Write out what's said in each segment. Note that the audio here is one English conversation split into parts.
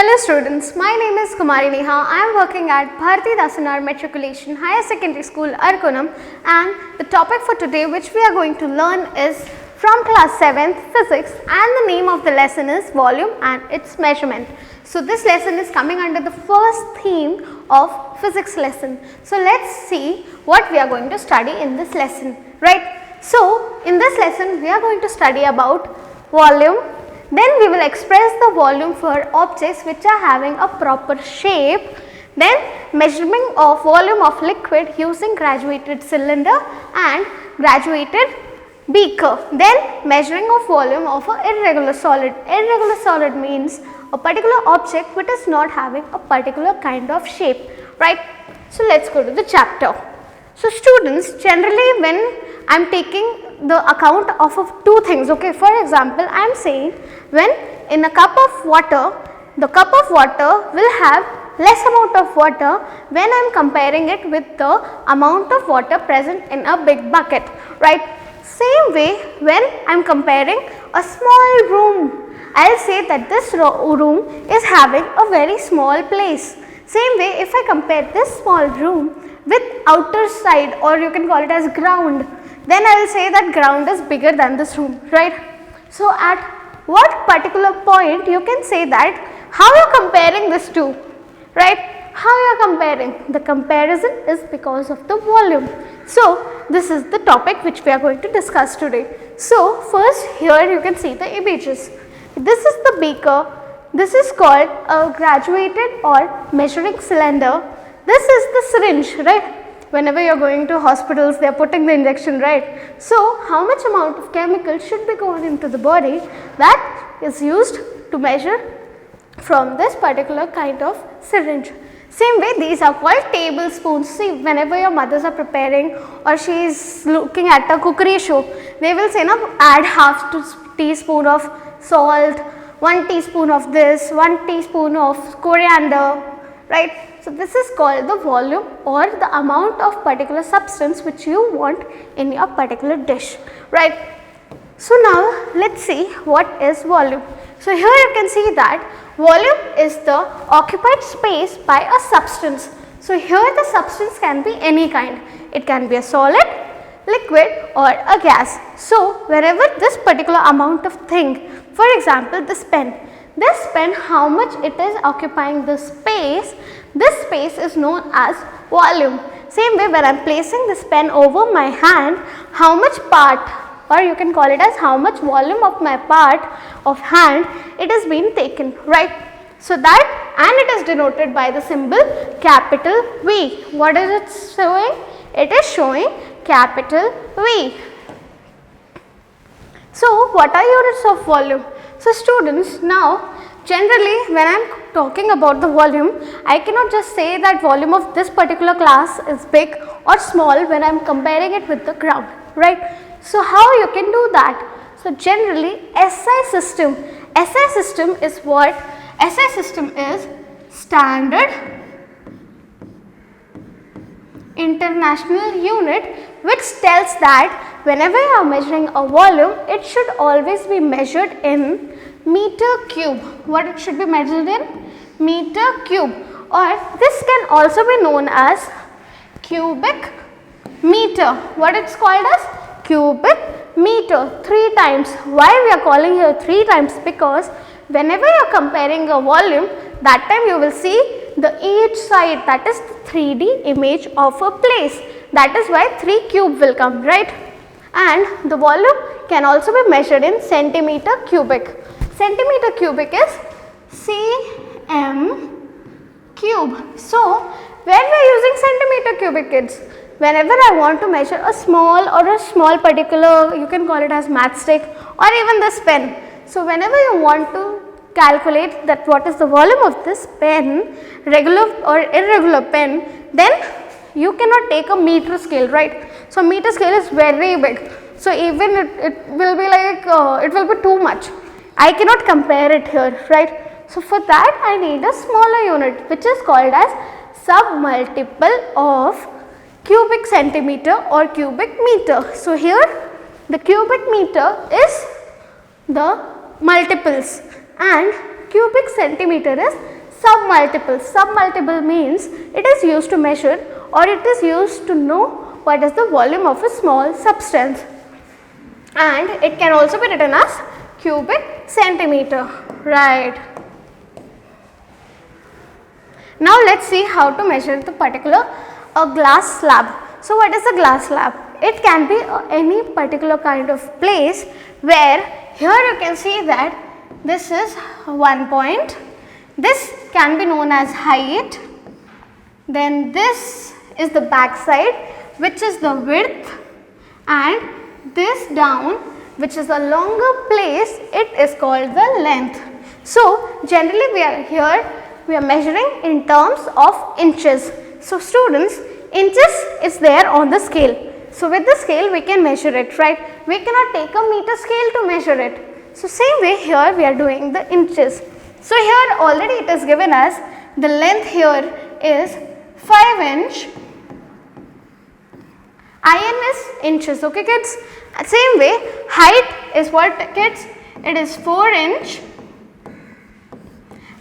Hello students, my name is Kumari Neha. I am working at Bharati Dasanar Matriculation Higher Secondary School, Arkonam, and the topic for today which we are going to learn is from class 7th physics, and the name of the lesson is volume and its measurement. So this lesson is coming under the first theme of physics lesson. So let's see what we are going to study in this lesson, right? So in this lesson we are going to study about volume. Then we will express the volume for objects which are having a proper shape. Then measurement of volume of liquid using graduated cylinder and graduated beaker. Then measuring of volume of an irregular solid. Irregular solid means a particular object which is not having a particular kind of shape, right? So let's go to the chapter. So students, generally when I am taking the account of two things, okay, for example I am saying when in a cup of water, the cup of water will have less amount of water when I am comparing it with the amount of water present in a big bucket, right? Same way when I am comparing a small room, I will say that this room is having a very small place. Same way if I compare this small room with outer side, or you can call it as ground, then I will say that ground is bigger than this room, right? So at what particular point you can say that how you are comparing this two, right? How you are comparing? The comparison is because of the volume. So this is the topic which we are going to discuss today. So first here you can see the images. This is the beaker. This is called a graduated or measuring cylinder. This is the syringe, right? Whenever you are going to hospitals, they are putting the injection, right? So how much amount of chemical should be going into the body, that is used to measure from this particular kind of syringe. Same way these are called tablespoons. See, whenever your mothers are preparing or she is looking at a cookery show, they will say, now add half teaspoon of salt, 1 teaspoon of this, 1 teaspoon of coriander, right? So this is called the volume, or the amount of particular substance which you want in your particular dish, right? So now let's see what is volume. So here you can see that volume is the occupied space by a substance. So here the substance can be any kind. It can be a solid, liquid or a gas. So wherever this particular amount of thing, for example this pen, how much it is occupying the space, this space is known as volume. Same way when I am placing this pen over my hand, how much part, or you can call it as how much volume of my part of hand it is being taken, right? So that, and it is denoted by the symbol capital V. What is it showing? It is showing capital V. So what are units of volume? So students, now generally when I am talking about the volume, I cannot just say that volume of this particular class is big or small when I am comparing it with the ground, right? So how you can do that? So generally SI system is what? SI system is Standard International Unit, which tells that whenever you are measuring a volume, it should always be measured in meter cube. What it should be measured in? Meter cube, or this can also be known as cubic meter. What it's called as? Cubic meter. 3 times. Why we are calling here 3 times? Because whenever you are comparing a volume, that time you will see the each side, that is the 3D image of a place. That is why 3 cube will come, right? And the volume can also be measured in centimeter cubic. Centimeter cubic is cm cube. So when we are using centimeter cubic, kids, whenever I want to measure a small particular, you can call it as matchstick or even this pen. So whenever you want to calculate that what is the volume of this pen, regular or irregular pen, then you cannot take a meter scale, right? So meter scale is very big. So even it will be like, it will be too much. I cannot compare it here, right? So for that I need a smaller unit which is called as submultiple of cubic centimeter or cubic meter. So here the cubic meter is the multiples and cubic centimeter is submultiple. Submultiple means it is used to measure or it is used to know what is the volume of a small substance, and it can also be written as cubic centimeter, right. Now let us see how to measure the particular glass slab. So what is a glass slab? It can be any particular kind of place where here you can see that this is 1 point, this can be known as height, then this is the back side which is the width, and this down which is a longer place, it is called the length. So generally we are measuring in terms of inches. So students, inches is there on the scale. So with the scale we can measure it, right. We cannot take a meter scale to measure it. So same way here we are doing the inches. So here already it is given as the length here is 5 inch. IN is inches, okay kids. Same way height is what kids? It is 4 inch.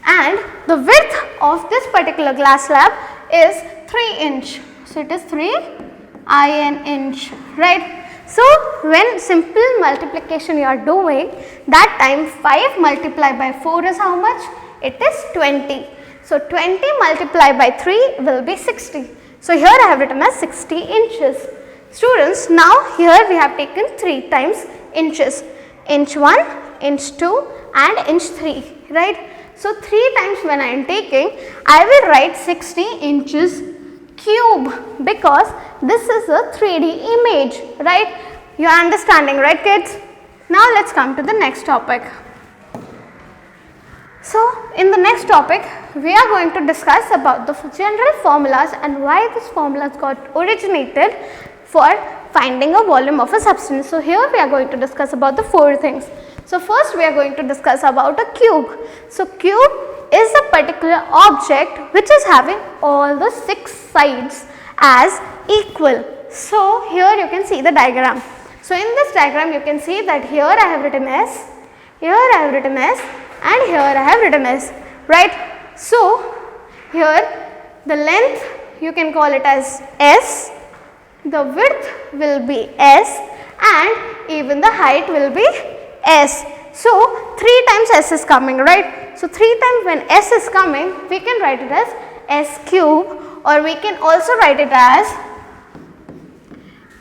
And the width of this particular glass slab is 3 inch. So it is 3 IN inch, right. So when simple multiplication you are doing, that time 5 multiplied by 4 is how much? It is 20. So 20 multiplied by 3 will be 60. So here I have written as 60 inches. Students, now here we have taken 3 times inches, inch 1, inch 2 and inch 3, right. So 3 times when I am taking, I will write 60 inches cube because this is a 3D image, right. You are understanding, right kids? Now let us come to the next topic. So in the next topic, we are going to discuss about the general formulas and why these formulas got originated for finding a volume of a substance. So here we are going to discuss about the 4 things. So first we are going to discuss about a cube. So cube is a particular object which is having all the 6 sides as equal. So here you can see the diagram. So in this diagram you can see that here I have written S, here I have written S and here I have written S, right. So here the length you can call it as S, the width will be S and even the height will be S. So 3 times S is coming, right. So 3 times when S is coming, we can write it as S cube, or we can also write it as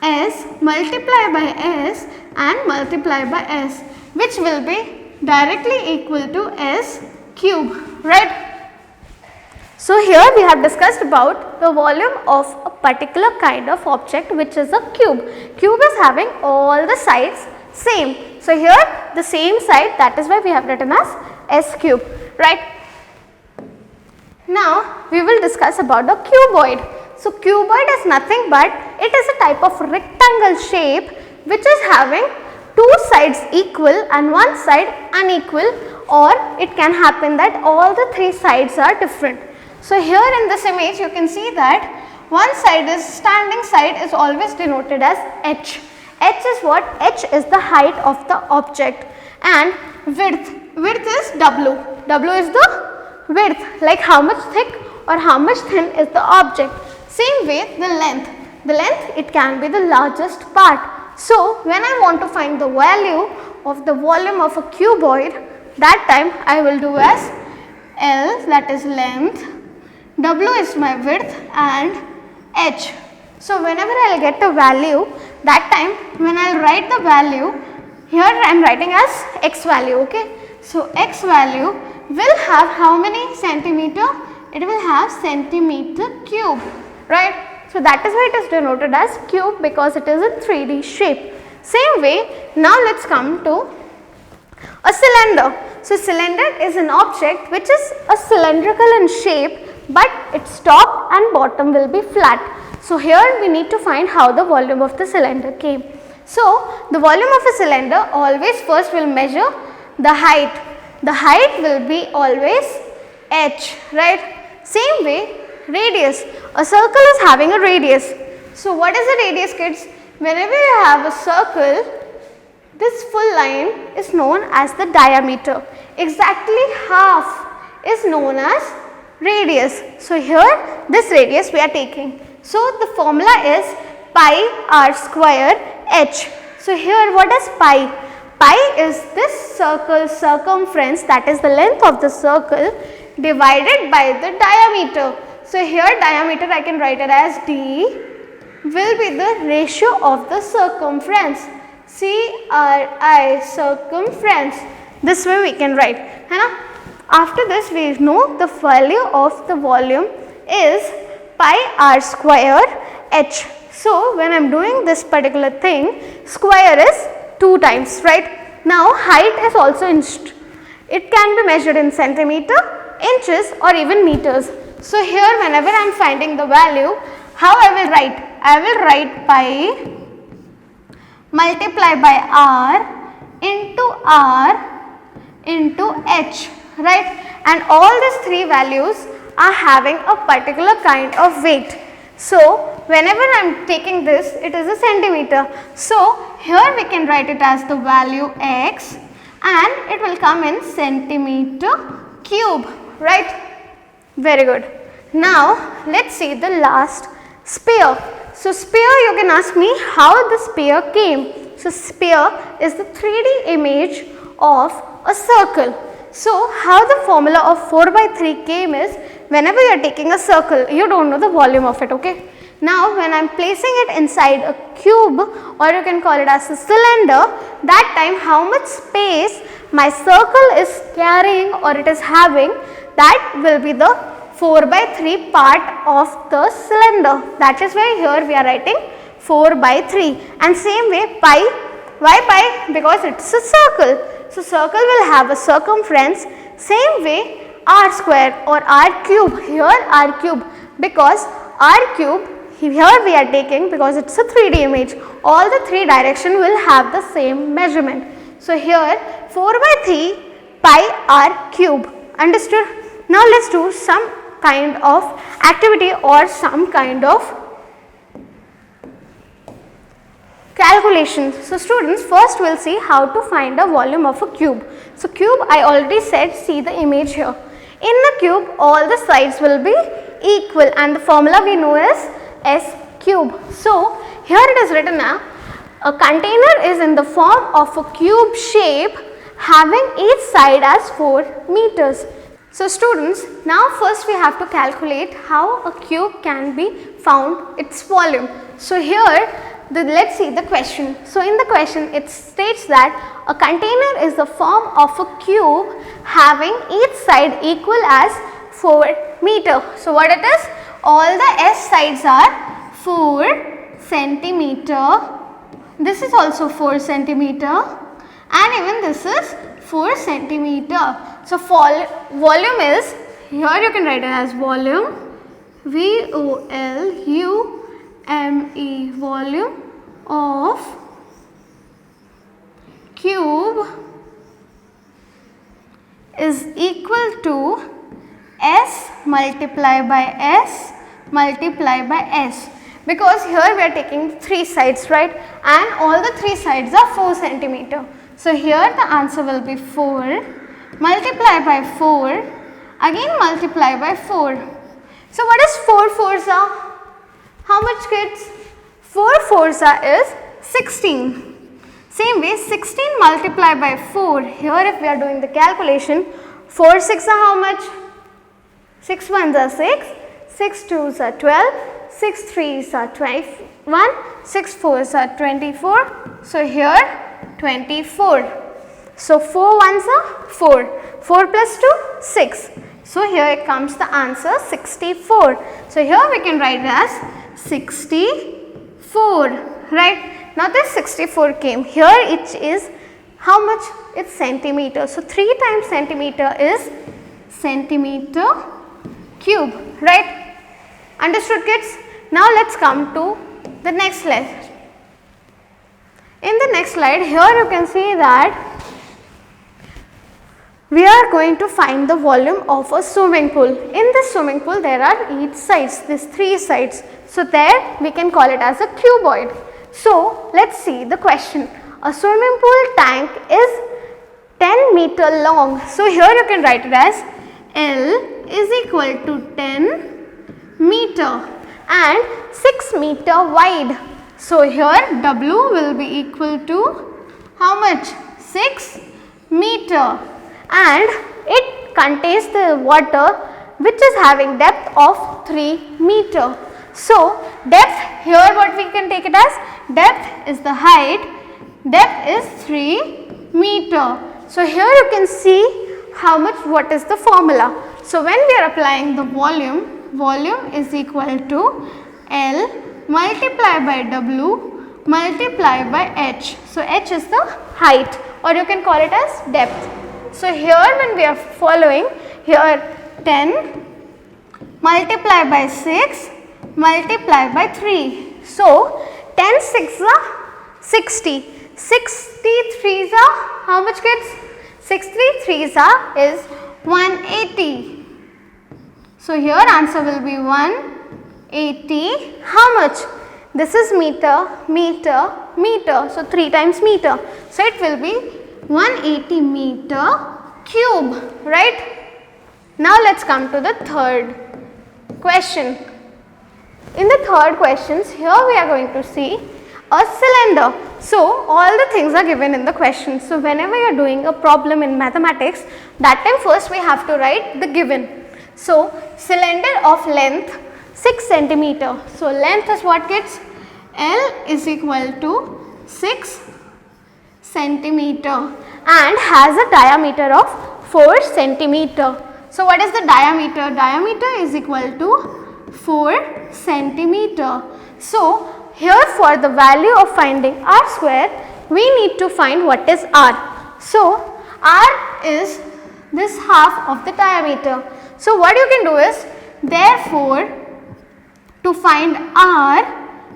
S multiplied by S and multiplied by S, which will be directly equal to S cube, right. So here we have discussed about the volume of a particular kind of object which is a cube. Cube is having all the sides same. So here the same side, that is why we have written as S cube, right. Now we will discuss about the cuboid. So cuboid is nothing but it is a type of rectangle shape which is having 2 sides equal and 1 side unequal, or it can happen that all the 3 sides are different. So here in this image you can see that one side is standing side is always denoted as H. H is what? H is the height of the object, and width is W. W is the width, like how much thick or how much thin is the object. Same way the length it can be the largest part. So when I want to find the value of the volume of a cuboid, that time I will do as L, that is length, W is my width and H. So whenever I will get a value, that time when I will write the value, here I am writing as X value, okay. So X value will have how many centimeter? It will have centimeter cube, right. So that is why it is denoted as cube, because it is in 3D shape. Same way, now let us come to a cylinder. So cylinder is an object which is a cylindrical in shape, but its top and bottom will be flat. So here we need to find how the volume of the cylinder came. So the volume of a cylinder always first will measure the height. The height will be always H, right. Same way radius. A circle is having a radius. So what is the radius, kids? Whenever you have a circle, this full line is known as the diameter. Exactly half is known as radius. So here this radius we are taking. So the formula is pi r square h. So here what is pi? Pi is this circle circumference, that is the length of the circle divided by the diameter. So here diameter I can write it as d will be the ratio of the circumference, CRI, circumference. This way we can write. After this we know the value of the volume is pi r square h. So when I am doing this particular thing, square is 2 times, right? Now height is also it can be measured in centimeter, inches or even meters. So here whenever I am finding the value, how I will write? I will write pi multiply by r into h, right? And all these 3 values are having a particular kind of weight. So whenever I am taking this, it is a centimeter. So here we can write it as the value x and it will come in centimeter cube, right? Very good. Now let's see the last sphere. So sphere, you can ask me how the sphere came. So sphere is the 3D image of a circle. So how the formula of 4 by 3 came is, whenever you are taking a circle, you don't know the volume of it, okay. Now when I am placing it inside a cube, or you can call it as a cylinder, that time how much space my circle is carrying or it is having, that will be the 4 by 3 part of the cylinder. That is why here we are writing 4 by 3. And same way pi, why pi? Because it is a circle. So circle will have a circumference. Same way r square or r cube, here r cube, because r cube here we are taking because it is a 3D image. All the 3 direction will have the same measurement. So here 4 by 3 pi r cube. Understood? Now let's do some kind of activity or some kind of calculation. So students, first we will see how to find a volume of a cube. So cube, I already said, see the image here. In the cube all the sides will be equal and the formula we know is S cube. So here it is written now, a container is in the form of a cube shape having each side as 4 meters. So students, now first we have to calculate how a cube can be found its volume. So here let's see the question. So in the question it states that a container is the form of a cube having each side equal as 4 meter. So what it is? All the S sides are 4 centimeter. This is also 4 centimeter and even this is 4 centimeter. So volume is, here you can write it as volume, V-O-L-U-M-E, volume of cube is equal to S multiplied by S multiplied by S, because here we are taking 3 sides, right, and all the 3 sides are 4 centimeter. So here the answer will be 4 multiplied by 4 again multiply by 4. So what is 4 fours are? How much kids? 4 fours are is 16. Same way 16 multiplied by 4. Here if we are doing the calculation, 4 6 are how much? 6 1s are 6, 6 2s are 12, 6 3s are 21, 6 4s are 24. So here 24. So 4 1s are 4, 4 plus 2 6. So here it comes the answer 64. So here we can write it as 64, right. Now this 64 came, here it is how much? It's centimeter. So 3 times centimeter is centimeter cube, right. Understood kids? Now let's come to the next slide. In the next slide, here you can see that we are going to find the volume of a swimming pool. In this swimming pool there are each sides, these 3 sides. So there we can call it as a cuboid. So let's see the question. A swimming pool tank is 10 meter long. So here you can write it as L is equal to 10 meter and 6 meter wide. So here W will be equal to how much? 6 meter, and it contains the water which is having depth of 3 meter. So depth, here what we can take it as, depth is the height, depth is 3 meter. So here you can see how much, what is the formula. So when we are applying the volume, volume is equal to L multiplied by W multiplied by H. So H is the height, or you can call it as depth. So here when we are following, here 10 multiplied by 6 multiplied by 3. So 10 6 are 60. 63 are how much, kids? 63 are is 180. So here answer will be 180. How much? This is meter, meter, meter. So 3 times meter. So it will be 180 meter cube, right? Now let's come to the third question. In the third questions, here we are going to see a cylinder. So all the things are given in the question. So whenever you are doing a problem in mathematics, that time first we have to write the given. So cylinder of length 6 centimeter. So length is what, kids? L is equal to 6 centimeter and has a diameter of 4 centimeter. So what is the diameter? Diameter is equal to 4 centimeter. So here for the value of finding r square, we need to find what is r. So r is this half of the diameter. So what you can do is, therefore to find r,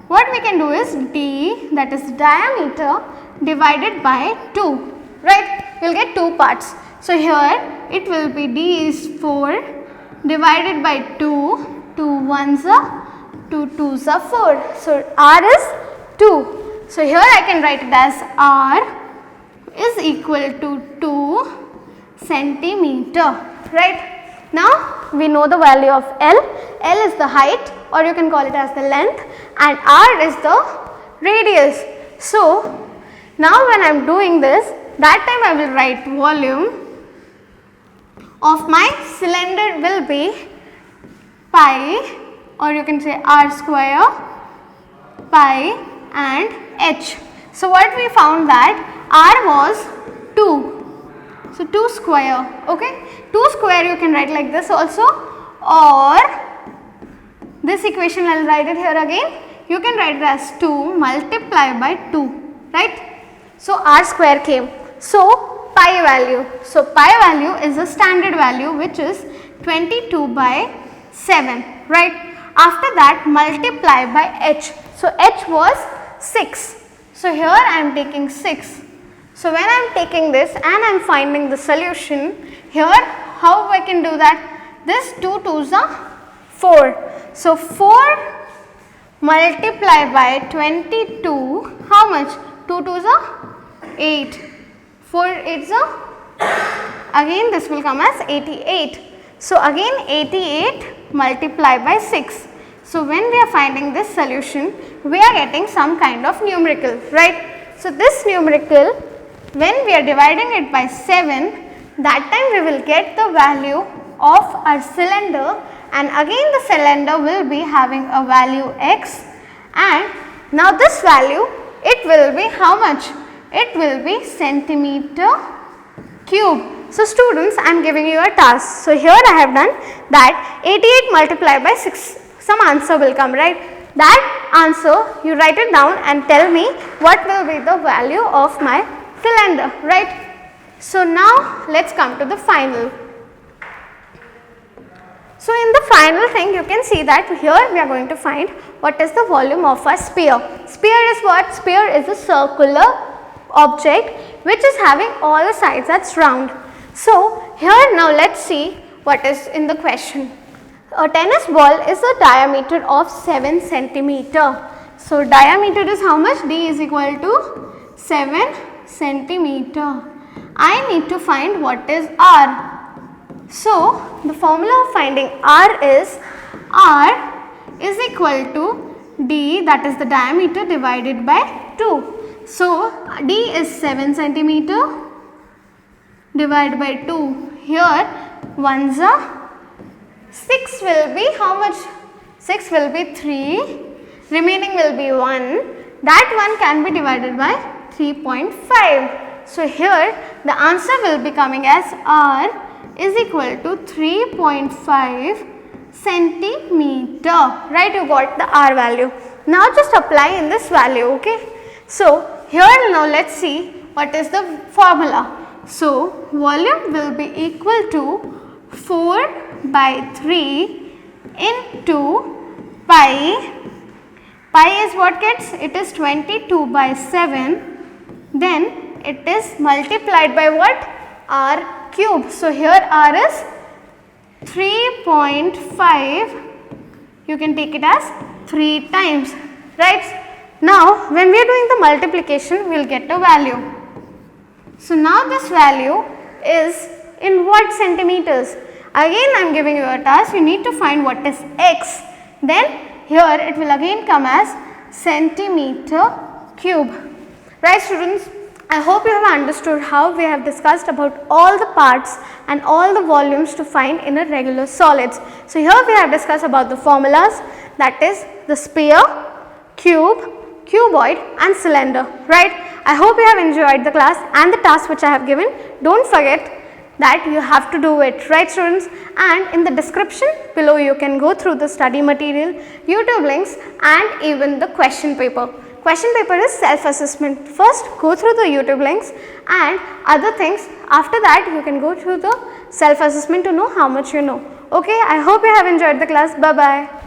what we can do is d, that is diameter, divided by 2, right? We will get 2 parts. So here it will be d is 4 divided by 2, 2 1s are 2 2s are 4. So r is 2. So here I can write it as r is equal to 2 centimeter, right? Now we know the value of L. L is the height, or you can call it as the length, and r is the radius. So now when I am doing this, that time I will write volume of my cylinder will be pi, or you can say r square, pi and h. So what we found that r was 2. So 2 square, okay. 2 square you can write like this also, or this equation I will write it here again. You can write it as 2 multiplied by 2, right. So r square came. So pi value. So pi value is a standard value which is 22 by 7, right. After that multiply by h. So h was 6. So here I am taking 6. So when I am taking this and I am finding the solution, here how I can do that? This 2 2s are 4. So 4 multiply by 22, how much? 2 2s are 8. 4 8s are, again this will come as 88. So again 88 multiply by 6. So when we are finding this solution, we are getting some kind of numerical, right. So this numerical, when we are dividing it by 7, that time we will get the value of our cylinder, and again the cylinder will be having a value x, and now this value, it will be how much? It will be centimeter cube. So students, I am giving you a task. So here I have done that 88 multiplied by 6, some answer will come, right. That answer you write it down and tell me what will be the value of my cylinder, right. So now let's come to the final. So in the final thing, you can see that here we are going to find what is the volume of our sphere. Sphere is what? Sphere is a circular object which is having all the sides that's round. So here now let's see what is in the question. A tennis ball is a diameter of 7 centimeter. So diameter is how much? D is equal to 7 centimeter. I need to find what is R. So the formula of finding R is equal to D, that is the diameter, divided by 2. So D is 7 centimeter divided by 2. Here ones are 6 will be how much? 6 will be 3, remaining will be 1. That one can be divided by 3.5. So here the answer will be coming as R is equal to 3.5 centimeter. Right, you got the R value. Now just apply in this value, okay. So here now let's see what is the formula. So volume will be equal to 4 by 3 into pi. Pi is what kids? It is 22 by 7. Then it is multiplied by what? R cube. So here R is 3.5. You can take it as 3 times, right? Now when we are doing the multiplication, we will get a value. So now this value is in what centimeters? Again I am giving you a task, you need to find what is x. Then here it will again come as centimeter cube. Right students, I hope you have understood how we have discussed about all the parts and all the volumes to find in a regular solids. So here we have discussed about the formulas, that is the sphere, cube, cuboid and cylinder, right. I hope you have enjoyed the class and the task which I have given. Don't forget that you have to do it, right students, and in the description below you can go through the study material, YouTube links and even the question paper. Question paper is self-assessment. First go through the YouTube links and other things. After that you can go through the self-assessment to know how much you know. Okay, I hope you have enjoyed the class. Bye bye.